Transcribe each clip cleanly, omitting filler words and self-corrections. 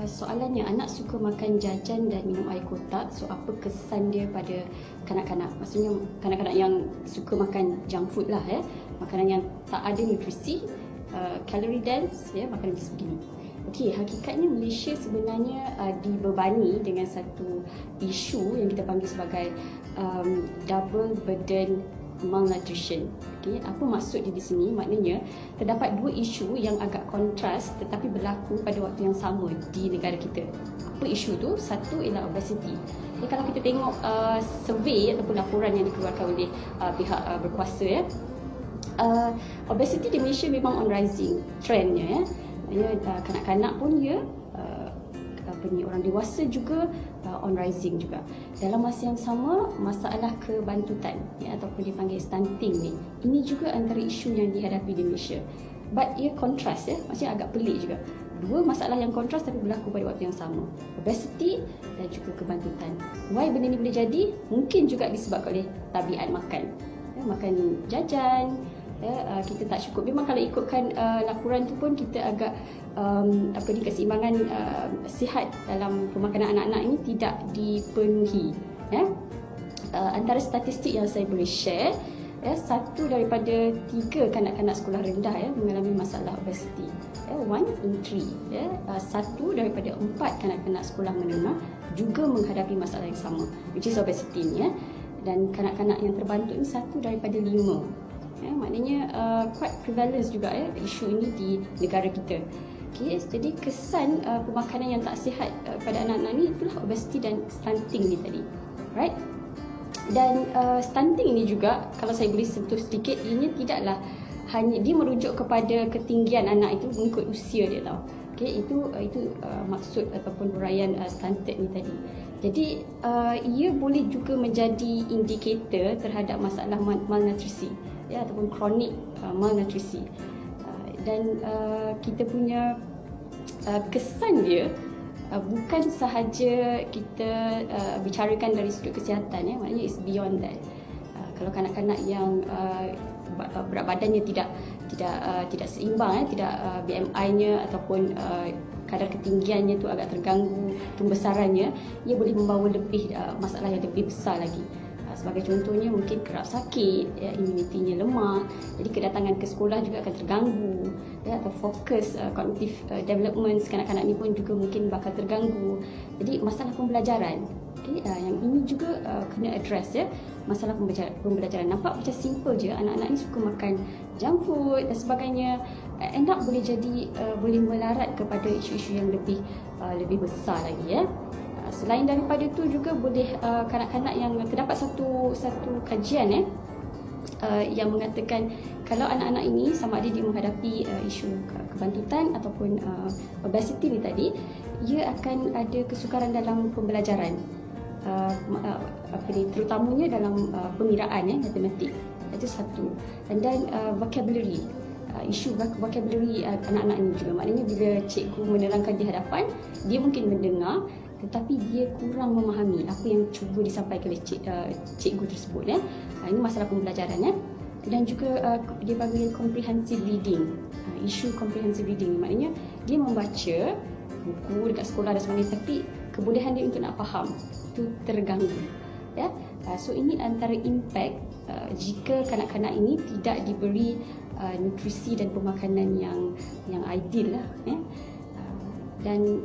Soalannya, anak suka makan jajan dan minum air kotak. So apa kesan dia pada kanak-kanak? Maksudnya kanak-kanak yang suka makan junk food lah, makanan yang tak ada nutrisi, calorie dense, makanan macam begini. Okey, hakikatnya Malaysia sebenarnya dibebani dengan satu isu yang kita panggil sebagai double burden malnutrition. Okay, apa maksud dia di sini? Maknanya terdapat dua isu yang agak kontras tetapi berlaku pada waktu yang sama di negara kita. Apa isu tu? Satu ialah obesity. Okay, kalau kita tengok survey ataupun laporan yang dikeluarkan oleh pihak berkuasa, obesity di Malaysia memang on rising trendnya. Kanak-kanak pun orang dewasa juga on rising juga. Dalam masa yang sama, masalah kebantutan ataupun dipanggil stunting ni, ini juga antara isu yang dihadapi di Malaysia. But ia kontras, maksudnya agak pelik juga. Dua masalah yang kontras tapi berlaku pada waktu yang sama. Obesity dan juga kebantutan. Why benda ni boleh jadi? Mungkin juga disebabkan oleh tabiat makan. Makan jajan, kita tak cukup. Memang kalau ikutkan laporan tu pun kita agak keseimbangan sihat dalam pemakanan anak-anak ini tidak dipenuhi. Antara statistik yang saya boleh share, 1 daripada 3 kanak-kanak sekolah rendah mengalami masalah obesity. 1 in 3. 1 daripada 4 kanak-kanak sekolah menengah juga menghadapi masalah yang sama, which is obesity ni. Dan kanak-kanak yang terbantu ni 1 daripada 5. Maknanya quite prevalence juga isu ini di negara kita. Okay, jadi kesan pemakanan yang tak sihat pada anak-anak ni itulah obesity dan stunting ni tadi. Right? Dan stunting ni juga, kalau saya boleh sentuh sedikit, ini tidaklah hanya dia merujuk kepada ketinggian anak itu mengikut usia dia tau. Okay, itu maksud ataupun huraian stunted ni tadi. Jadi ia boleh juga menjadi indikator terhadap masalah malnutrisi ataupun chronic malnutrisi. Dan kita punya kesan dia bukan sahaja kita bicarakan dari sudut kesihatan, maknanya it's beyond that. Kalau kanak-kanak yang berat badannya tidak seimbang, tidak BMI-nya ataupun kadar ketinggiannya tu agak terganggu, pembesarannya, ia boleh membawa lebih masalah yang lebih besar lagi. Sebagai contohnya, mungkin kerap sakit, imunitinya lemah, jadi kedatangan ke sekolah juga akan terganggu, atau fokus cognitive development kanak-kanak ni pun juga mungkin bakal terganggu. Jadi masalah pembelajaran, yang ini juga kena address, masalah pembelajaran. Nampak macam simple je, anak-anak ni suka makan junk food dan sebagainya, end up boleh jadi boleh melarat kepada isu-isu yang lebih besar lagi. Selain daripada tu juga boleh kanak-kanak yang terdapat satu kajian yang mengatakan kalau anak-anak ini sama ada dia menghadapi isu kebantutan ataupun obesity ni tadi, ia akan ada kesukaran dalam pembelajaran, terutamanya dalam pengiraan, matematik. Itu satu. Dan vocabulary, isu vocabulary anak-anak ini juga, maknanya bila cikgu menerangkan di hadapan, dia mungkin mendengar tetapi dia kurang memahami apa yang cuba disampaikan oleh cikgu tersebut. Ini masalah pembelajaran. Dan juga dia panggil comprehensive reading. Isu comprehensive reading maknanya dia membaca buku dekat sekolah dan sebagainya, tapi kebolehan dia untuk nak faham itu terganggu. So ini antara impact jika kanak-kanak ini tidak diberi nutrisi dan pemakanan yang ideal lah. Dan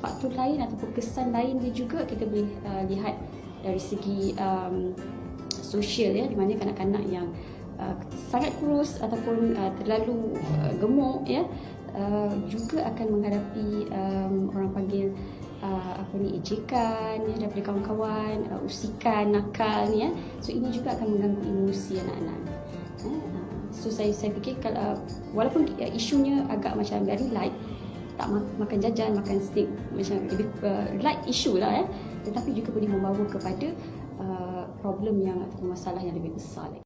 faktor lain ataupun kesan lain dia juga kita boleh lihat dari segi sosial, di mana kanak-kanak yang sangat kurus ataupun terlalu gemuk juga akan menghadapi orang panggil ejekan daripada kawan-kawan, usikan, nakal ni. So ini juga akan mengganggu emosi anak-anak. So saya fikir kalau walaupun isunya agak macam very light, tak makan jajan, makan steak, macam lebih light issue lah, tetapi juga boleh membawa kepada problem yang atau masalah yang lebih besar lagi.